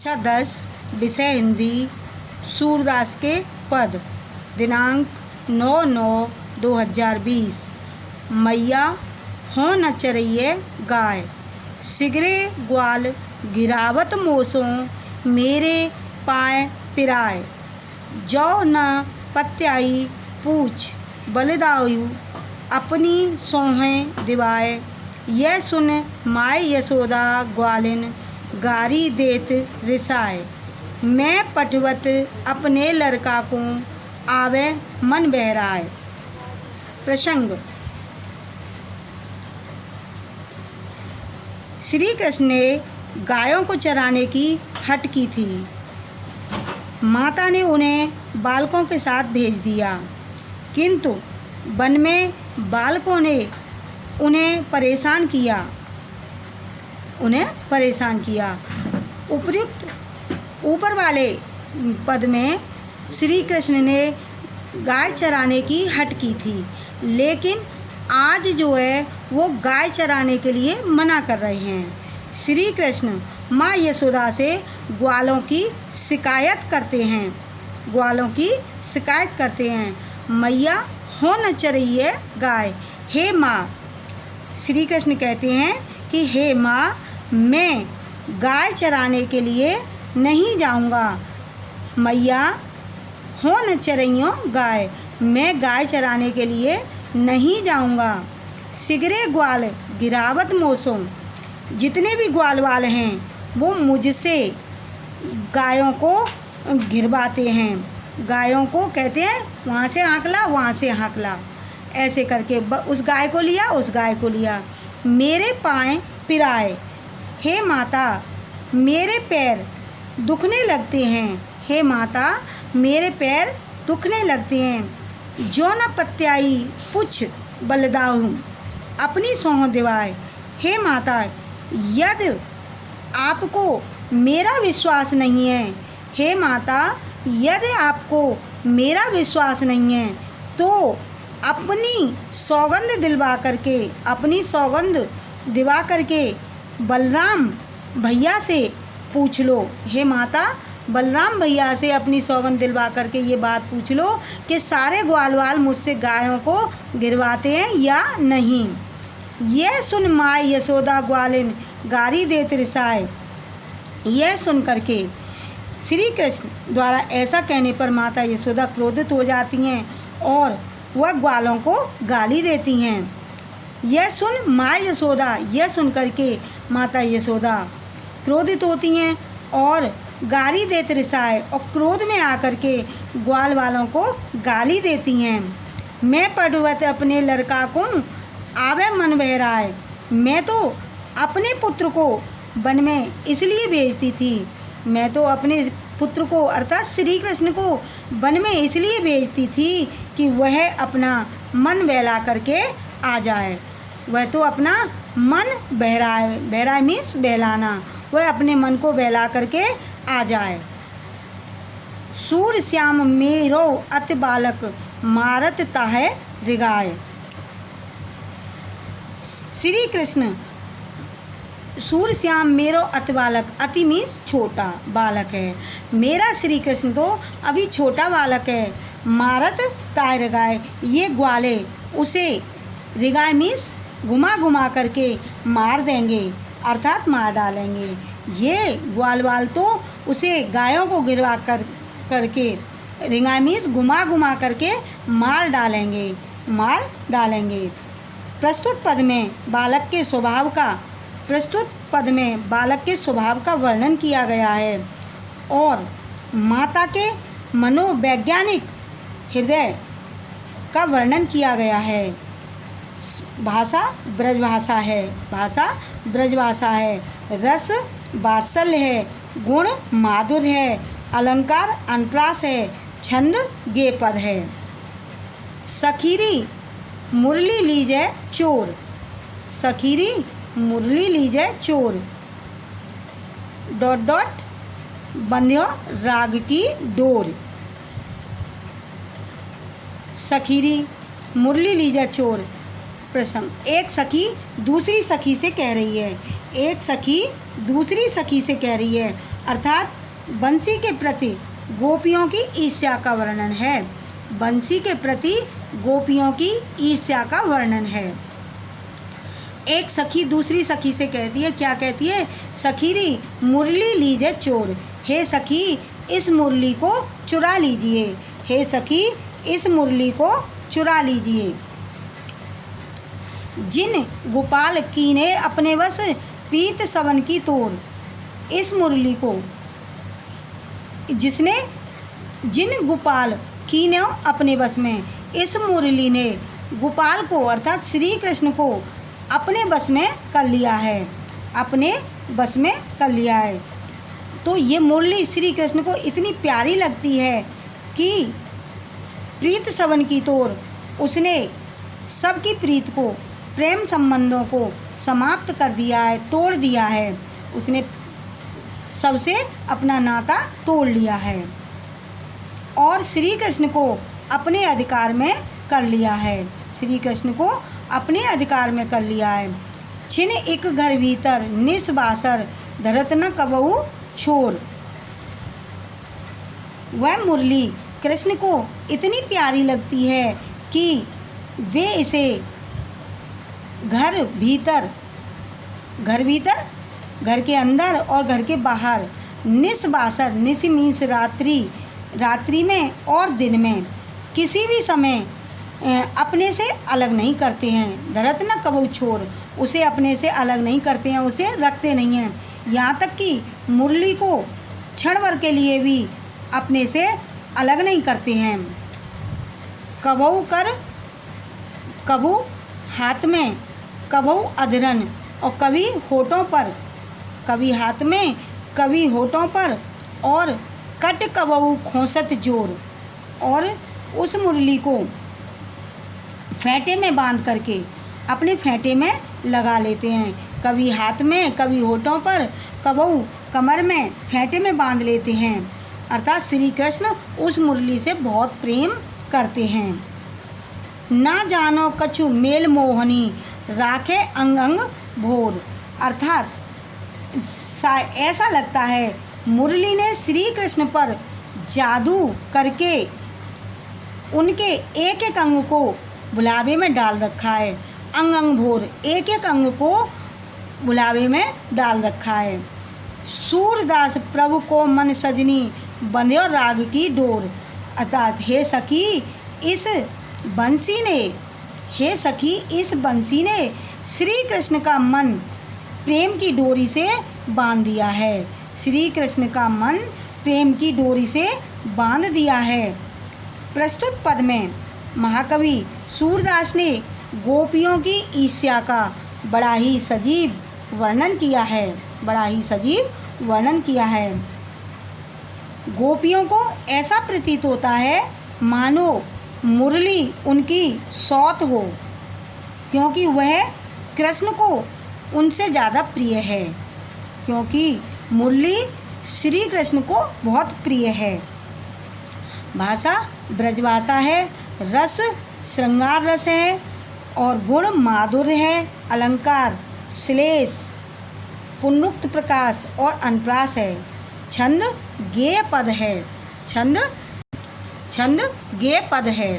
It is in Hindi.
कक्षा 10 विषय हिंदी सूरदास के पद दिनांक 9/9/2020। मैया हो न चरइये गाय सिगरे ग्वाल गिरावत मोसों मेरे पाए पिराए जो न पत्याई पूछ बलिदायु अपनी सोहें दिवाए। यह सुन माय यशोदा ग्वालिन गारी देत रिसाए। मैं पठवत अपने लड़का को आवे मन बहराए। प्रसंग। श्री कृष्ण ने गायों को चराने की हट की थी। माता ने उन्हें बालकों के साथ भेज दिया, किंतु वन में बालकों ने उन्हें परेशान किया। उपयुक्त ऊपर वाले पद में श्री कृष्ण ने गाय चराने की हट की थी, लेकिन आज जो है वो गाय चराने के लिए मना कर रहे हैं। श्री कृष्ण माँ यशोदा से ग्वालों की शिकायत करते हैं। मैया हो न चरइये गाय। हे माँ, श्री कृष्ण कहते हैं कि हे माँ, मैं गाय चराने के लिए नहीं जाऊंगा। मैया हो न चरइयो गाय, मैं गाय चराने के लिए नहीं जाऊंगा। सिगरे ग्वाल गिरावत मोसों, जितने भी ग्वाल वाले हैं वो मुझसे गायों को गिरवाते हैं। गायों को कहते हैं वहाँ से हाँकला, ऐसे करके उस गाय को लिया। मेरे पाँव पिराए। हे माता, मेरे पैर दुखने लगते हैं। हे माता, मेरे पैर दुखने लगते हैं। जो न पत्याई पुछ बलिदायु अपनी सोह दिवाए। हे माता, यदि आपको मेरा विश्वास नहीं है, हे माता, यदि आपको मेरा विश्वास नहीं है तो अपनी सौगंध दिवा करके बलराम भैया से पूछ लो। हे माता, बलराम भैया से अपनी सौगंध दिलवा करके ये बात पूछ लो कि सारे ग्वालवाल मुझसे गायों को गिरवाते हैं या नहीं। यह सुन माय यशोदा ग्वालिन गारी देत रिसाए। यह सुन करके श्री कृष्ण द्वारा ऐसा कहने पर माता यशोदा क्रोधित हो जाती हैं और वह ग्वालों को गाली देती हैं। यह सुन करके माता यशोदा क्रोधित होती हैं और गाली देत रिसाए और क्रोध में आकर के ग्वाल वालों को गाली देती हैं। मैं पढ़वत अपने लड़का को आवे मन बहराए। मैं तो अपने पुत्र को वन में इसलिए भेजती थी। मैं तो अपने पुत्र को अर्थात श्री कृष्ण को वन में इसलिए भेजती थी कि वह अपना मन बहला करके आ जाए। वह तो अपना मन बहराए मीन्स बहलाना, वह अपने मन को बहला करके आ जाए। सूर श्याम मेरो अति बालक मारत ताहे रिगाए। श्री कृष्ण सूर श्याम मेरो अति बालक, अति मीन्स छोटा बालक है। मेरा श्री कृष्ण तो अभी छोटा बालक है। मारत ताहे रिगाए, ये ग्वाले उसे रिगाए मीन्स घुमा करके मार देंगे अर्थात मार डालेंगे। ये ग्वाल तो उसे गायों को गिरवा करके रिगाए मीन्स घुमा करके मार डालेंगे। प्रस्तुत पद में बालक के स्वभाव का वर्णन किया गया है और माता के मनोवैज्ञानिक हृदय का वर्णन किया गया है। भाषा ब्रजभाषा है। रस वात्सल्य है। गुण माधुर्य है। अलंकार अनप्रास है। छंद गेपद है। सखीरी मुरली लीजे चोर। ... बंध्यो राग की डोर। सखीरी मुरली लीजा चोर। प्रसंग। एक सखी दूसरी सखी से कह रही है, अर्थात बंसी के प्रति गोपियों की ईर्ष्या का वर्णन है। बंसी के प्रति गोपियों की ईर्ष्या का वर्णन है। एक सखी दूसरी सखी से कहती है, क्या कहती है? सखीरी मुरली लीजे चोर, हे सखी इस मुरली को चुरा लीजिए, हे सखी इस मुरली को चुरा लीजिए। जिन गोपाल कीने अपने वश पीत सवन की तोर, इस मुरली को जिन गोपाल कीने अपने वश में, इस मुरली ने गोपाल को अर्थात श्री कृष्ण को अपने बस में कर लिया है, अपने बस में कर लिया है। तो ये मुरली श्री कृष्ण को इतनी प्यारी लगती है कि प्रीत सवन की तोर, उसने सबकी प्रीत को, प्रेम संबंधों को समाप्त कर दिया है, तोड़ दिया है। उसने सबसे अपना नाता तोड़ लिया है और श्री कृष्ण को अपने अधिकार में कर लिया है। श्री कृष्ण को अपने अधिकार में कर लिया है। छिन एक घर भीतर निस्बासर धरत न कबहू छोर। वह मुरली कृष्ण को इतनी प्यारी लगती है कि वे इसे घर भीतर, घर के अंदर और घर के बाहर, निस्बासर, निस मीन्स रात्रि में और दिन में, किसी भी समय अपने से अलग नहीं करते हैं। धरत न कबहू छोर, उसे अपने से अलग नहीं करते हैं, उसे रखते नहीं हैं। यहाँ तक कि मुरली को क्षण भर के लिए भी अपने से अलग नहीं करते हैं। कबहू हाथ में, कबहू अधरन, और कभी होठों पर, कभी हाथ में कभी होठों पर, और कट कबहू खोसत जोर। और उस मुरली को फेंटे में बांध करके अपने फेंटे में लगा लेते हैं। कभी हाथ में, कभी होठों पर, कबहू कमर में फेंटे में बांध लेते हैं। अर्थात श्री कृष्ण उस मुरली से बहुत प्रेम करते हैं। ना जानो कछु मेल मोहनी राखे अंग अंग भोर। अर्थात ऐसा लगता है मुरली ने श्री कृष्ण पर जादू करके उनके एक एक अंग को बुलावे में डाल रखा है। अंग अंग भोर, एक एक अंग को बुलावे में डाल रखा है। सूरदास प्रभु को मन सजनी बंध्यो राग की डोर। अर्थात हे सखी इस बंसी ने श्री कृष्ण का मन प्रेम की डोरी से बांध दिया है। श्री कृष्ण का मन प्रेम की डोरी से बांध दिया है। प्रस्तुत पद में महाकवि सूरदास ने गोपियों की ईर्ष्या का बड़ा ही सजीव वर्णन किया है। गोपियों को ऐसा प्रतीत होता है मानो मुरली उनकी सौत हो, क्योंकि वह कृष्ण को उनसे ज़्यादा प्रिय है, क्योंकि मुरली श्री कृष्ण को बहुत प्रिय है। भाषा ब्रजभाषा है, रस श्रृंगार रस है, और गुण माधुर्य है, अलंकार श्लेष, पुनरुक्त प्रकाश और अनुप्रास है। छंद गेय पद है।